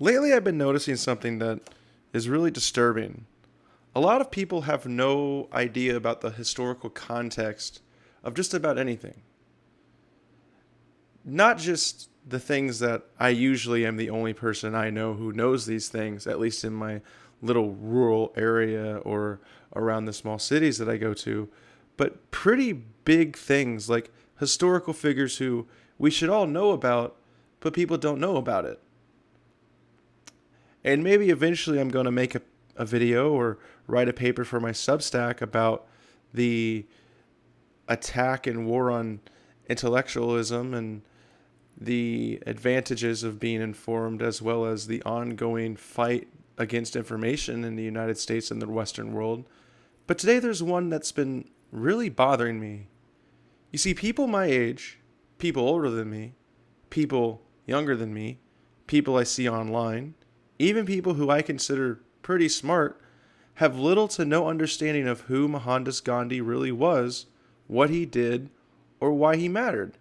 Lately, I've been noticing something that is really disturbing. A lot of people have no idea about the historical context of just about anything. Not just the things that I usually am the only person I know who knows these things, at least in my little rural area or around the small cities that I go to, but pretty big things like historical figures who we should all know about, but people don't know about it. And maybe eventually I'm going to make a video or write a paper for my Substack about the attack and war on intellectualism and the advantages of being informed, as well as the ongoing fight against information in the United States and the Western world. But today there's one that's been really bothering me. You see, people my age, people older than me, people younger than me, people I see online, even people who I consider pretty smart, have little to no understanding of who Mohandas Gandhi really was, what he did, or why he mattered.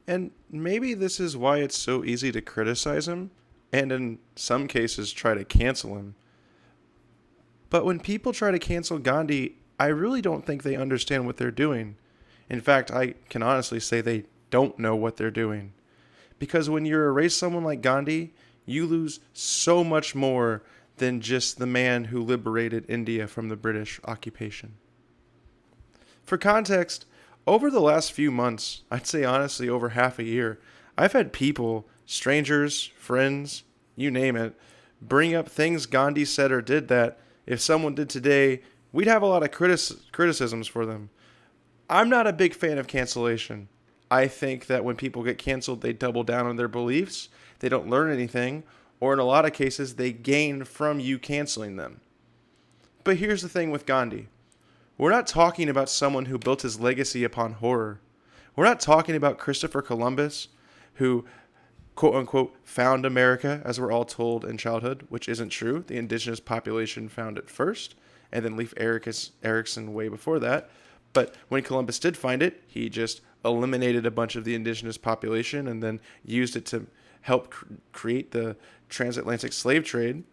And maybe this is why it's so easy to criticize him, and in some cases try to cancel him. But when people try to cancel Gandhi, I really don't think they understand what they're doing. In fact, I can honestly say they don't know what they're doing. Because when you erase someone like Gandhi, you lose so much more than just the man who liberated India from the British occupation. For context, over the last few months, I'd say honestly over half a year, I've had people, strangers, friends, you name it, bring up things Gandhi said or did that, if someone did today, we'd have a lot of criticisms for them. I'm not a big fan of cancellation. I think that when people get canceled, they double down on their beliefs, they don't learn anything, or in a lot of cases, they gain from you canceling them. But here's the thing with Gandhi. We're not talking about someone who built his legacy upon horror. We're not talking about Christopher Columbus, who, quote unquote, found America, as we're all told in childhood, which isn't true. The indigenous population found it first, and then Leif Erikson way before that. But when Columbus did find it, he just eliminated a bunch of the indigenous population and then used it to help create the transatlantic slave trade.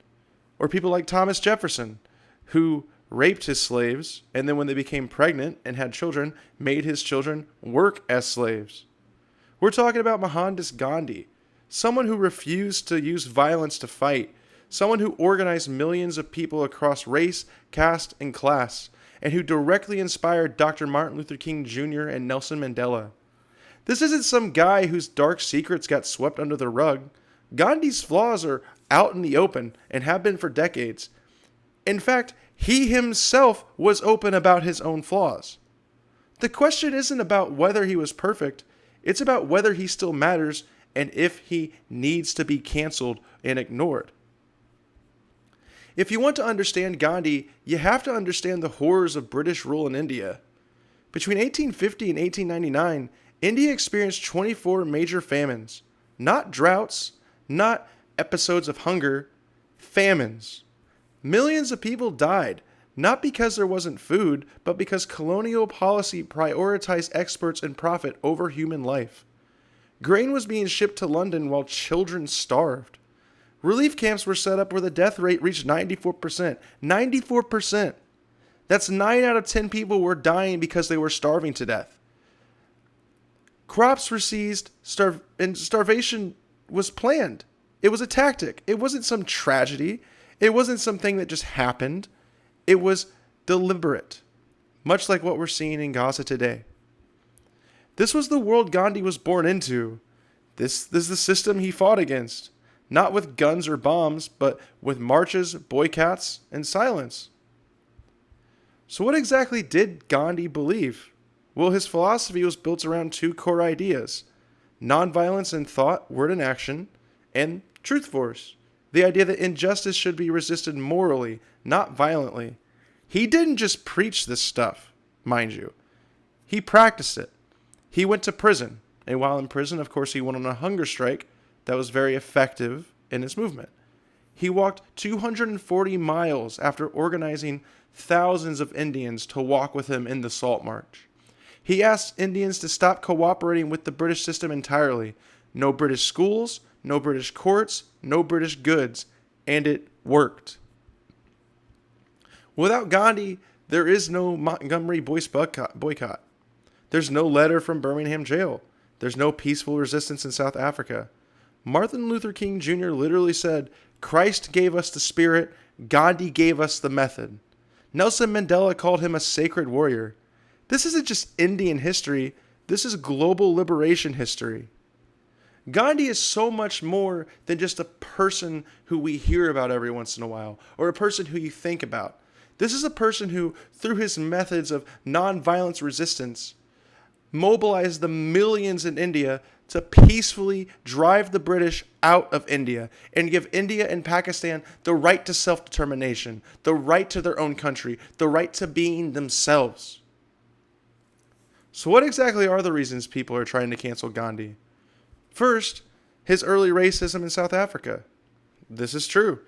Or people like Thomas Jefferson, who raped his slaves, and then when they became pregnant and had children, made his children work as slaves. We're talking about Mohandas Gandhi, someone who refused to use violence to fight, someone who organized millions of people across race, caste, and class, and who directly inspired Dr. Martin Luther King Jr. and Nelson Mandela. This isn't some guy whose dark secrets got swept under the rug. Gandhi's flaws are out in the open and have been for decades. In fact, he himself was open about his own flaws. The question isn't about whether he was perfect, it's about whether he still matters and if he needs to be canceled and ignored. If you want to understand Gandhi, you have to understand the horrors of British rule in India. Between 1850 and 1899, India experienced 24 major famines. Not droughts, not episodes of hunger, famines. Millions of people died, not because there wasn't food, but because colonial policy prioritized exports and profit over human life. Grain was being shipped to London while children starved. Relief camps were set up where the death rate reached 94%. 94%! That's 9 out of 10 people were dying because they were starving to death. Crops were seized, and starvation was planned. It was a tactic. It wasn't some tragedy. It wasn't something that just happened. It was deliberate, much like what we're seeing in Gaza today. This was the world Gandhi was born into. This is the system he fought against, not with guns or bombs, but with marches, boycotts, and silence. So what exactly did Gandhi believe? Well, his philosophy was built around 2 core ideas: nonviolence in thought, word, and action, and truth force. The idea that injustice should be resisted morally, not violently. He didn't just preach this stuff, mind you. He practiced it. He went to prison, and while in prison, of course, he went on a hunger strike that was very effective in his movement. He walked 240 miles after organizing thousands of Indians to walk with him in the Salt March. He asked Indians to stop cooperating with the British system entirely. No British schools, no British courts, no British goods, and it worked. Without Gandhi, there is no Montgomery Boyce boycott. There's no letter from Birmingham jail. There's no peaceful resistance in South Africa. Martin Luther King Jr. literally said, Christ gave us the spirit, Gandhi gave us the method. Nelson Mandela called him a sacred warrior. This isn't just Indian history, this is global liberation history. Gandhi is so much more than just a person who we hear about every once in a while, or a person who you think about. This is a person who, through his methods of nonviolence resistance, mobilized the millions in India to peacefully drive the British out of India and give India and Pakistan the right to self-determination, the right to their own country, the right to being themselves. So what exactly are the reasons people are trying to cancel Gandhi? First, his early racism in South Africa. This is true.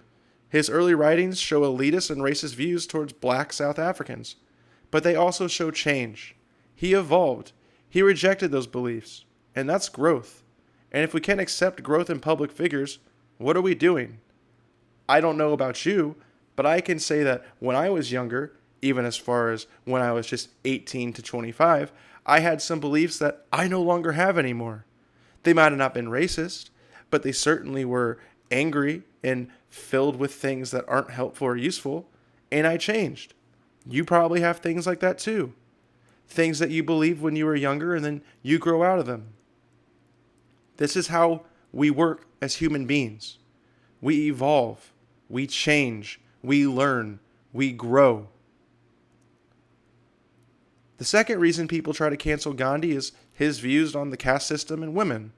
His early writings show elitist and racist views towards black South Africans, but they also show change. He evolved. He rejected those beliefs, and that's growth. And if we can't accept growth in public figures, what are we doing? I don't know about you, but I can say that when I was younger, even as far as when I was just 18 to 25, I had some beliefs that I no longer have anymore. They might have not been racist, but they certainly were angry and filled with things that aren't helpful or useful, and I changed. You probably have things like that too. Things that you believed when you were younger and then you grow out of them. This is how we work as human beings. We evolve, we change, we learn, we grow. The second reason people try to cancel Gandhi is his views on the caste system and women.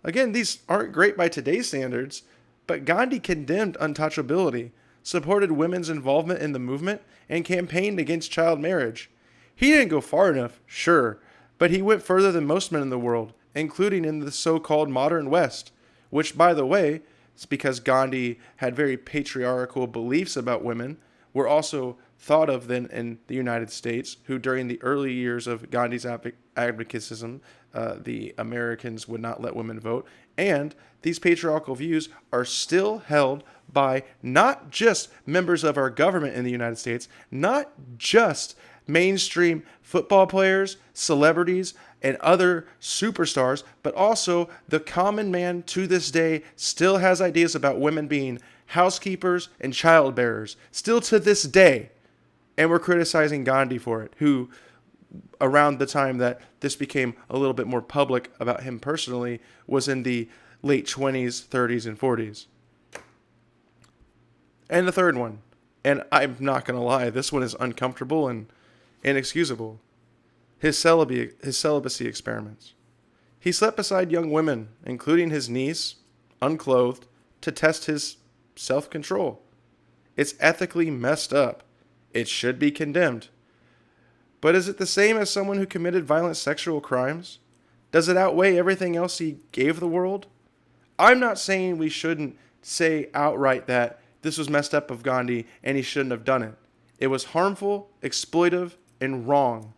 Again, these aren't great by today's standards, but Gandhi condemned untouchability, supported women's involvement in the movement, and campaigned against child marriage. He didn't go far enough, sure, but he went further than most men in the world, including in the so-called modern West, which, by the way, is because Gandhi had very patriarchal beliefs about women, were also thought of then in the United States, who during the early years of Gandhi's advocacy, the Americans would not let women vote. And these patriarchal views are still held by not just members of our government in the United States, not just mainstream football players, celebrities, and other superstars, but also the common man to this day still has ideas about women being housekeepers and childbearers, still to this day. And we're criticizing Gandhi for it, who around the time that this became a little bit more public about him personally was in the late 20s, 30s, and 40s. And the third one, and I'm not going to lie, this one is uncomfortable and inexcusable. His celibacy experiments. He slept beside young women, including his niece, unclothed, to test his self-control. It's ethically messed up. It should be condemned. But is it the same as someone who committed violent sexual crimes? Does it outweigh everything else he gave the world? I'm not saying we shouldn't say outright that this was messed up of Gandhi and he shouldn't have done it. It was harmful, exploitive, and wrong.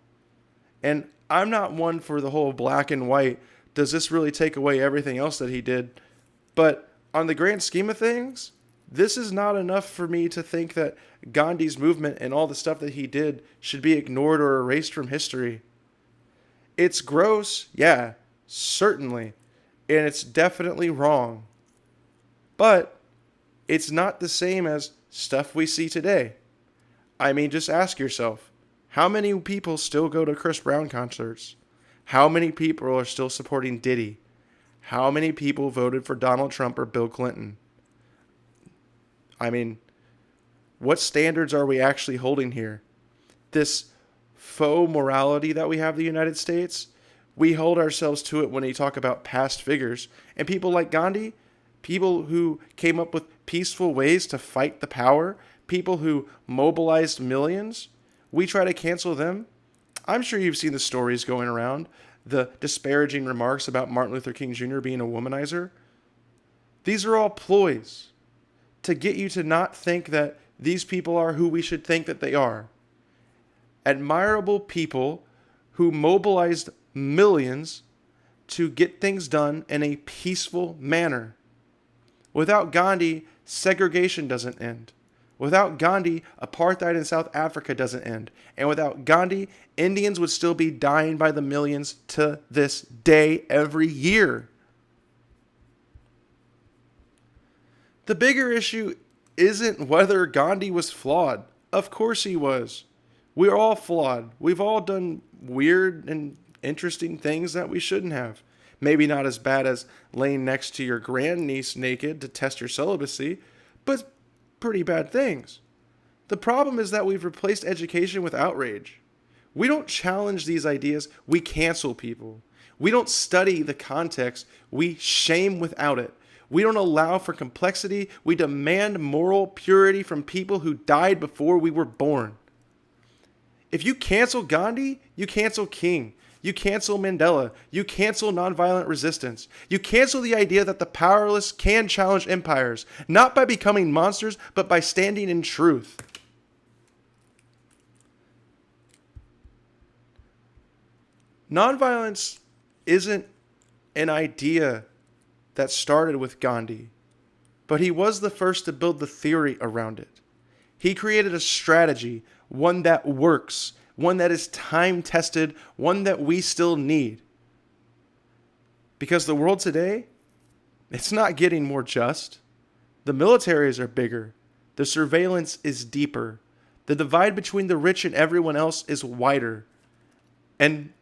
And I'm not one for the whole black and white, does this really take away everything else that he did? But on the grand scheme of things, this is not enough for me to think that Gandhi's movement and all the stuff that he did should be ignored or erased from history. It's gross, yeah, certainly, and it's definitely wrong. But it's not the same as stuff we see today. I mean, just ask yourself, how many people still go to Chris Brown concerts? How many people are still supporting Diddy? How many people voted for Donald Trump or Bill Clinton? I mean, what standards are we actually holding here? This faux morality that we have in the United States, we hold ourselves to it when we talk about past figures. And people like Gandhi, people who came up with peaceful ways to fight the power, people who mobilized millions, we try to cancel them. I'm sure you've seen the stories going around, the disparaging remarks about Martin Luther King Jr. being a womanizer. These are all ploys to get you to not think that these people are who we should think that they are. Admirable people who mobilized millions to get things done in a peaceful manner. Without Gandhi, segregation doesn't end. Without Gandhi, apartheid in South Africa doesn't end. And without Gandhi, Indians would still be dying by the millions to this day every year. The bigger issue isn't whether Gandhi was flawed. Of course he was. We're all flawed. We've all done weird and interesting things that we shouldn't have. Maybe not as bad as laying next to your grandniece naked to test your celibacy, but pretty bad things. The problem is that we've replaced education with outrage. We don't challenge these ideas, we cancel people. We don't study the context, we shame without it. We don't allow for complexity, we demand moral purity from people who died before we were born. If you cancel Gandhi, you cancel King. You cancel Mandela. You cancel nonviolent resistance. You cancel the idea that the powerless can challenge empires, not by becoming monsters, but by standing in truth. Nonviolence isn't an idea that started with Gandhi, but he was the first to build the theory around it. He created a strategy, one that works, one that is time-tested, one that we still need. Because the world today, it's not getting more just. The militaries are bigger. The surveillance is deeper. The divide between the rich and everyone else is wider. And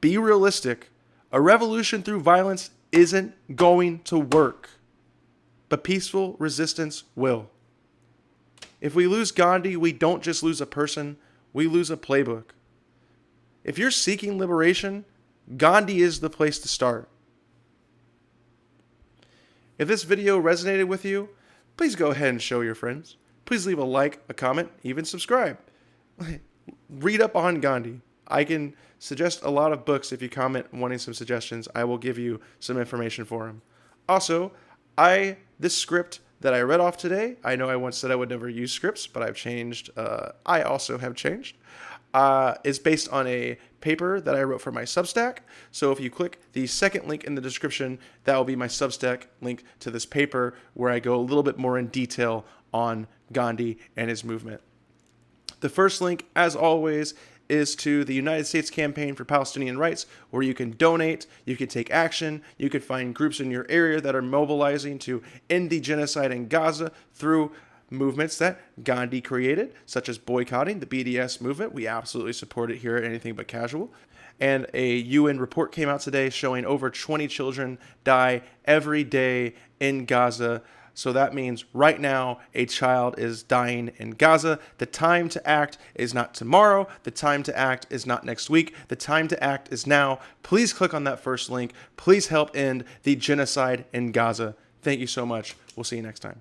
be realistic, a revolution through violence isn't going to work. But peaceful resistance will. If we lose Gandhi, we don't just lose a person, we lose a playbook. If you're seeking liberation, Gandhi is the place to start. If this video resonated with you, please go ahead and show your friends. Please leave a like, a comment, even subscribe. Read up on Gandhi. I can suggest a lot of books if you comment wanting some suggestions. I will give you some information for him. Also, this script that I read off today, I know I once said I would never use scripts, but I've changed. I also have changed. Is based on a paper that I wrote for my Substack. So if you click the second link in the description, that will be my Substack link to this paper where I go a little bit more in detail on Gandhi and his movement. The first link, as always, is to the United States Campaign for Palestinian Rights, where you can donate, you can take action, you can find groups in your area that are mobilizing to end the genocide in Gaza through movements that Gandhi created, such as boycotting the BDS movement. We absolutely support it here at Anything But Casual. And a UN report came out today showing over 20 children die every day in Gaza. So that means right now a child is dying in Gaza. The time to act is not tomorrow. The time to act is not next week. The time to act is now. Please click on that first link. Please help end the genocide in Gaza. Thank you so much. We'll see you next time.